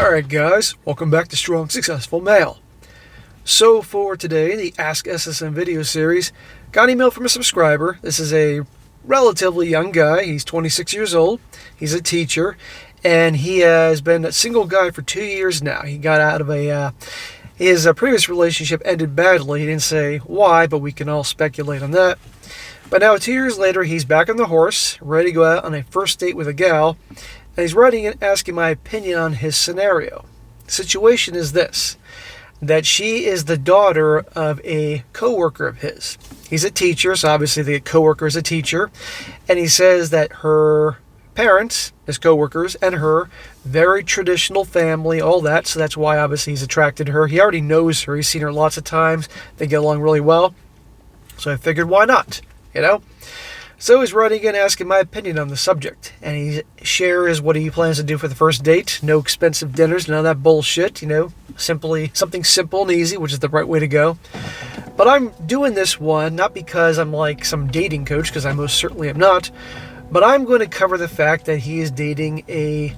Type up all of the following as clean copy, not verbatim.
Alright guys, welcome back to Strong Successful Male. So for today, the Ask SSM video series, got an email from a subscriber. This is a relatively young guy. He's 26 years old. He's a teacher, and he has been a single guy for 2 years now. He got out of his previous relationship ended badly. He didn't say why, but we can all speculate on that. But now 2 years later, he's back on the horse, ready to go out on a first date with a gal. And he's writing and asking my opinion on his scenario. The situation is this, that she is the daughter of a coworker of his. He's a teacher, so obviously the coworker is a teacher. And he says that her parents, his coworkers, and her, very traditional family, all that. So that's why obviously he's attracted to her. He already knows her. He's seen her lots of times. They get along really well. So I figured, why not? You know? So he's writing in asking my opinion on the subject, and he shares what he plans to do for the first date. No expensive dinners, none of that bullshit, simply something simple and easy, which is the right way to go. But I'm doing this one not because I'm like some dating coach, because I most certainly am not, but I'm going to cover the fact that he is dating a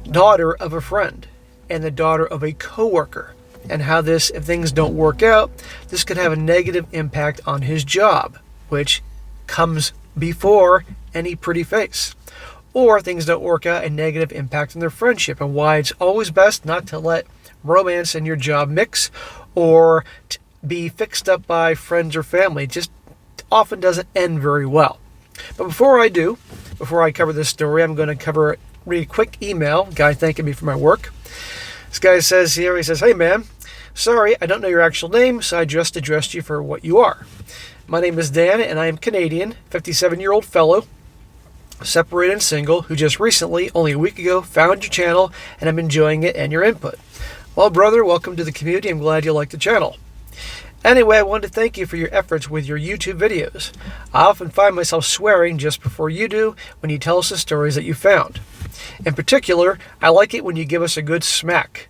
daughter of a friend and the daughter of a coworker, and how this, if things don't work out, this could have a negative impact on his job, which comes before any pretty face, or things don't work out, a negative impact on their friendship, and why it's always best not to let romance and your job mix or be fixed up by friends or family. It just often doesn't end very well. But before I cover this story, I'm going to read a quick email, guy thanking me for my work. This guy says here, he says, "Hey man, sorry, I don't know your actual name, so I just addressed you for what you are. My name is Dan, and I am Canadian, 57-year-old fellow, separated and single, who just recently, only a week ago, found your channel, and I'm enjoying it and your input. Well, brother, welcome to the community. I'm glad you like the channel. Anyway, I wanted to thank you for your efforts with your YouTube videos. I often find myself swearing just before you do when you tell us the stories that you found. In particular, I like it when you give us a good smack.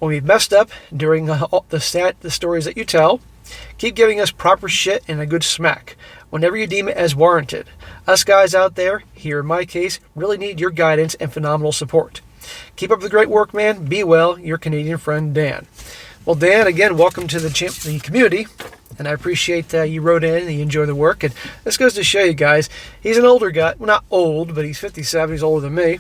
When we've messed up during the stories that you tell, keep giving us proper shit and a good smack whenever you deem it as warranted. Us guys out there, here in my case, really need your guidance and phenomenal support. Keep up the great work, man. Be well. Your Canadian friend, Dan." Well, Dan, again, welcome to the community, and I appreciate you wrote in and you enjoy the work. And this goes to show you guys, he's an older guy. Well, not old, but he's 57. He's older than me.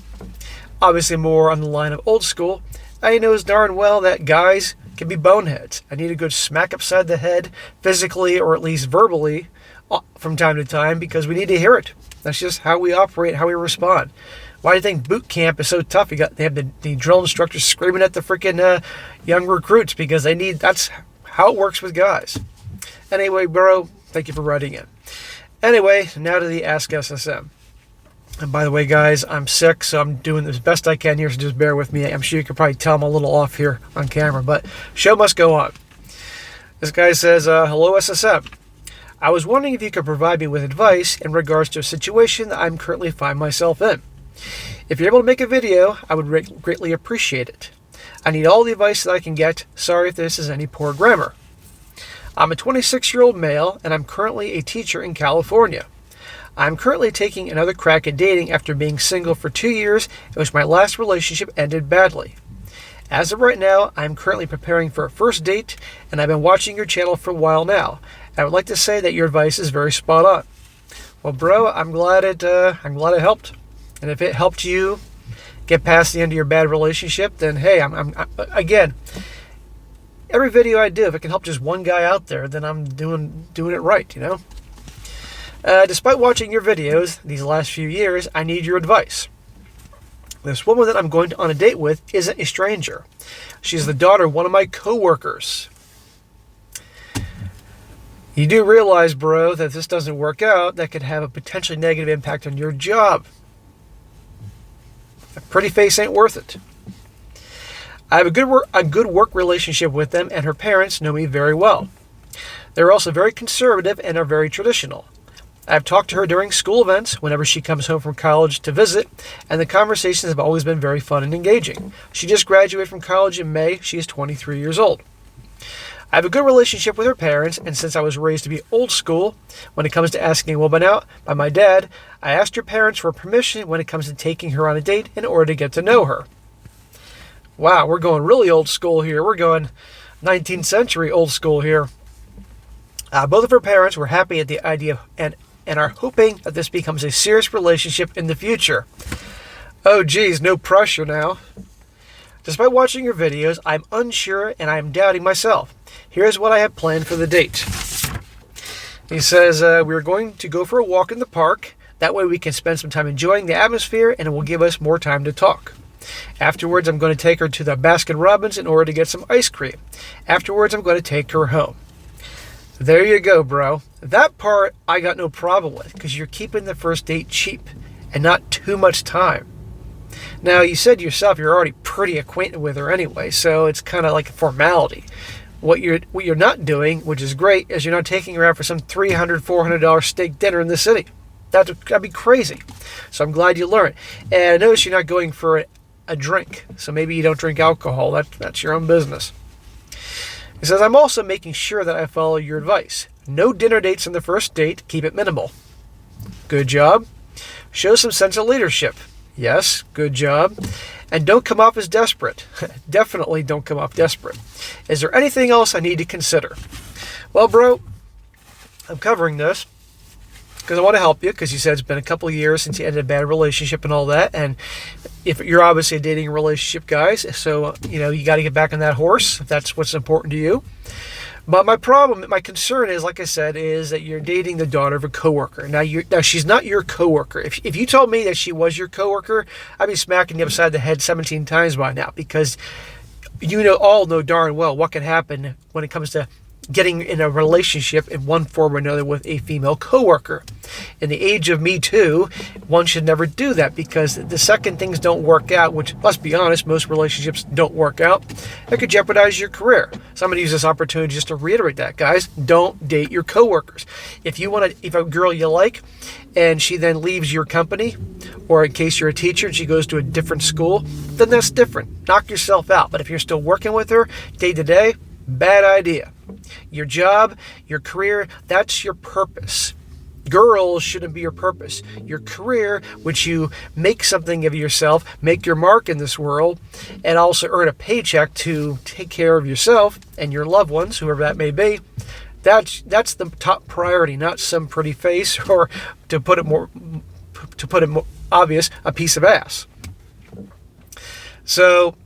Obviously more on the line of old school. He knows darn well that guys can be boneheads. I need a good smack upside the head, physically or at least verbally, from time to time, because we need to hear it. That's just how we operate, how we respond. Why do you think boot camp is so tough? They have the drill instructors screaming at the freaking young recruits, because that's how it works with guys. Anyway, bro, thank you for writing in. Anyway, now to the Ask SSM. And by the way, guys, I'm sick, so I'm doing the best I can here, so just bear with me. I'm sure you can probably tell I'm a little off here on camera, but show must go on. This guy says, "Hello, SSM. I was wondering if you could provide me with advice in regards to a situation that I'm currently find myself in. If you're able to make a video, I would greatly appreciate it. I need all the advice that I can get. Sorry if this is any poor grammar. I'm a 26-year-old male, and I'm currently a teacher in California. I'm currently taking another crack at dating after being single for 2 years, in which my last relationship ended badly. As of right now, I'm currently preparing for a first date, and I've been watching your channel for a while now. I would like to say that your advice is very spot on." Well, bro, I'm glad it helped. And if it helped you get past the end of your bad relationship, then hey, I'm again, every video I do, if it can help just one guy out there, then I'm doing it right, Despite watching your videos these last few years, I need your advice. This woman that I'm going on a date with isn't a stranger. She's the daughter of one of my coworkers. You do realize, bro, that if this doesn't work out, that could have a potentially negative impact on your job. A pretty face ain't worth it. I have a good work relationship with them, and her parents know me very well. They're also very conservative and are very traditional. I've talked to her during school events, whenever she comes home from college to visit, and the conversations have always been very fun and engaging. She just graduated from college in May. She is 23 years old. I have a good relationship with her parents, and since I was raised to be old school when it comes to asking a woman out by my dad, I asked her parents for permission when it comes to taking her on a date in order to get to know her. Wow, we're going really old school here. We're going 19th century old school here. Both of her parents were happy at the idea and are hoping that this becomes a serious relationship in the future. Oh geez, no pressure now. Despite watching your videos, I'm unsure and I'm doubting myself. Here's what I have planned for the date. He says, we're going to go for a walk in the park. That way we can spend some time enjoying the atmosphere and it will give us more time to talk. Afterwards, I'm going to take her to the Baskin-Robbins in order to get some ice cream. Afterwards, I'm going to take her home. There you go, bro. That part I got no problem with because you're keeping the first date cheap and not too much time. Now, you said yourself you're already pretty acquainted with her anyway, so it's kind of like a formality. What you're not doing, which is great, is you're not taking her out for some $300, $400 steak dinner in the city. That'd be crazy. So I'm glad you learned. And I notice you're not going for a drink, so maybe you don't drink alcohol. That's your own business. He says, I'm also making sure that I follow your advice. No dinner dates on the first date. Keep it minimal. Good job. Show some sense of leadership. Yes, good job. And don't come off as desperate. Definitely don't come off desperate. Is there anything else I need to consider? Well, bro, I'm covering this because I want to help you, because you said it's been a couple of years since you ended a bad relationship and all that. And if you're obviously a dating relationship, guys, so, you got to get back on that horse if that's what's important to you. But my concern is, like I said, is that you're dating the daughter of a coworker. Now she's not your coworker. If you told me that she was your coworker, I'd be smacking you upside the head 17 times by now, because all know darn well what can happen when it comes to getting in a relationship in one form or another with a female coworker. In the age of Me Too, one should never do that, because the second things don't work out, which, let's be honest, most relationships don't work out, that could jeopardize your career. So I'm going to use this opportunity just to reiterate that, guys. Don't date your coworkers. If a girl you like and she then leaves your company, or in case you're a teacher and she goes to a different school, then that's different. Knock yourself out. But if you're still working with her day to day, bad idea. Your job, your career, that's your purpose. Girls shouldn't be your purpose. Your career, which you make something of yourself, make your mark in this world, and also earn a paycheck to take care of yourself and your loved ones, whoever that may be, that's the top priority, not some pretty face, or to put it more obvious, a piece of ass. So,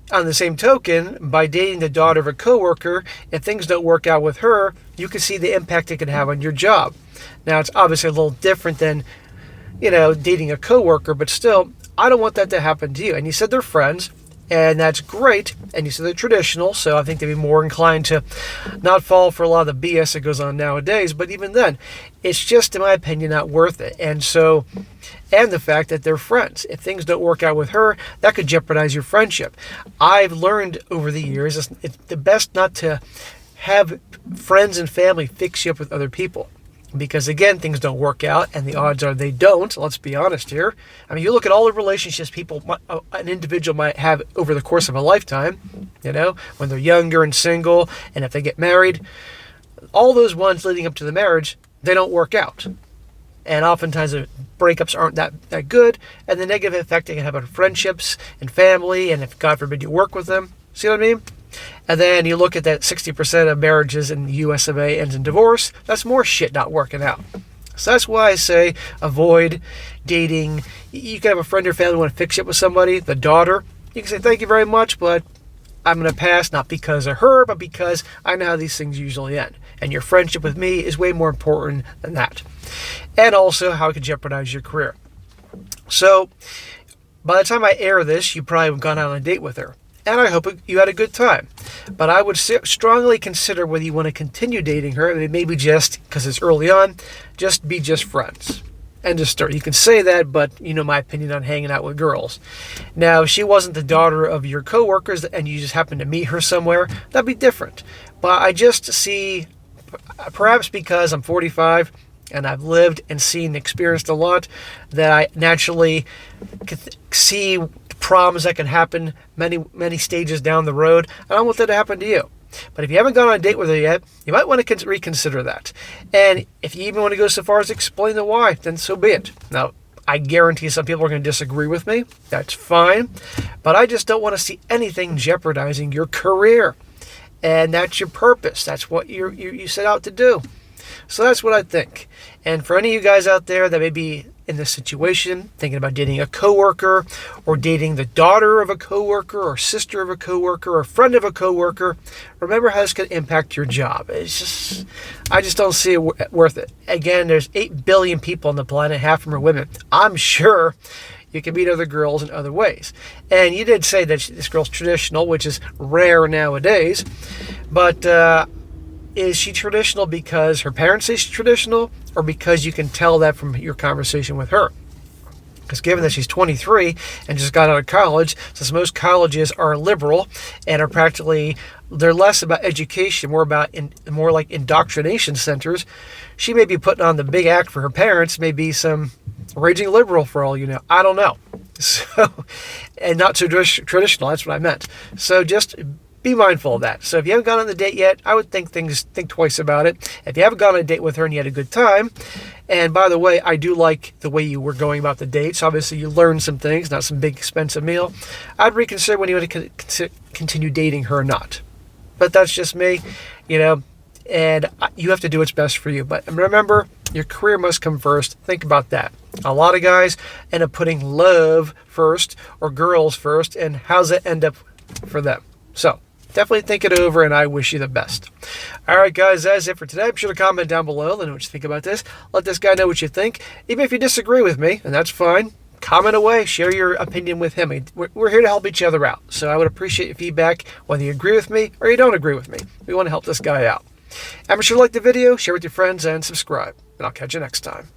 on the same token, by dating the daughter of a coworker, if things don't work out with her, you can see the impact it can have on your job. Now, it's obviously a little different than, dating a coworker, but still, I don't want that to happen to you. And you said they're friends, and that's great. And you said they're traditional, so I think they'd be more inclined to not fall for a lot of the BS that goes on nowadays. But even then, it's just, in my opinion, not worth it. And the fact that they're friends. If things don't work out with her, that could jeopardize your friendship. I've learned over the years it's the best not to have friends and family fix you up with other people. Because, again, things don't work out, and the odds are they don't. Let's be honest here. I mean, you look at all the relationships an individual might have over the course of a lifetime, when they're younger and single, and if they get married, all those ones leading up to the marriage, they don't work out. And oftentimes the breakups aren't that good, and the negative effect they can have on friendships and family, and if, God forbid, you work with them. See what I mean? And then you look at that 60% of marriages in the US of A ends in divorce. That's more shit not working out. So that's why I say avoid dating. You can have a friend or family want to fix you up with somebody, the daughter. You can say, thank you very much, but I'm going to pass, not because of her, but because I know how these things usually end. And your friendship with me is way more important than that. And also how it could jeopardize your career. So by the time I air this, you probably have gone out on a date with her. And I hope you had a good time. But I would strongly consider whether you want to continue dating her. Maybe just, because it's early on, just be just friends. End of story. You can say that, but my opinion on hanging out with girls. Now, if she wasn't the daughter of your coworkers and you just happened to meet her somewhere, that'd be different. But I just see, perhaps because I'm 45 and I've lived and seen and experienced a lot, that I naturally see problems that can happen many stages down the road. I don't want that to happen to you. But if you haven't gone on a date with her yet, you might want to reconsider that. And if you even want to go so far as explain the why, then so be it. Now, I guarantee some people are going to disagree with me. That's fine. But I just don't want to see anything jeopardizing your career. And that's your purpose. That's what you set out to do. So that's what I think. And for any of you guys out there that may be in this situation, thinking about dating a coworker, or dating the daughter of a coworker, or sister of a coworker, or friend of a coworker, remember how this can impact your job. I just don't see it worth it. Again, there's 8 billion people on the planet, half of them are women. I'm sure you can meet other girls in other ways. And you did say that this girl's traditional, which is rare nowadays, but is she traditional because her parents say she's traditional, or because you can tell that from your conversation with her? Because given that she's 23 and just got out of college, since most colleges are liberal and are practically, they're less about education, more like indoctrination centers, she may be putting on the big act for her parents, may be some raging liberal for all you know. I don't know. So, and not so traditional, that's what I meant. So just be mindful of that. So if you haven't gone on the date yet, I would think twice about it. If you haven't gone on a date with her and you had a good time, and by the way, I do like the way you were going about the dates. Obviously, you learned some things, not some big expensive meal. I'd reconsider when you want to continue dating her or not. But that's just me, and you have to do what's best for you. But remember, your career must come first. Think about that. A lot of guys end up putting love first or girls first, and how's it end up for them? So definitely think it over, and I wish you the best. All right, guys, that's it for today. Be sure to comment down below. Let me know what you think about this. Let this guy know what you think. Even if you disagree with me, and that's fine, comment away. Share your opinion with him. We're here to help each other out. So I would appreciate your feedback, whether you agree with me or you don't agree with me. We want to help this guy out. And be sure to like the video, share with your friends, and subscribe. And I'll catch you next time.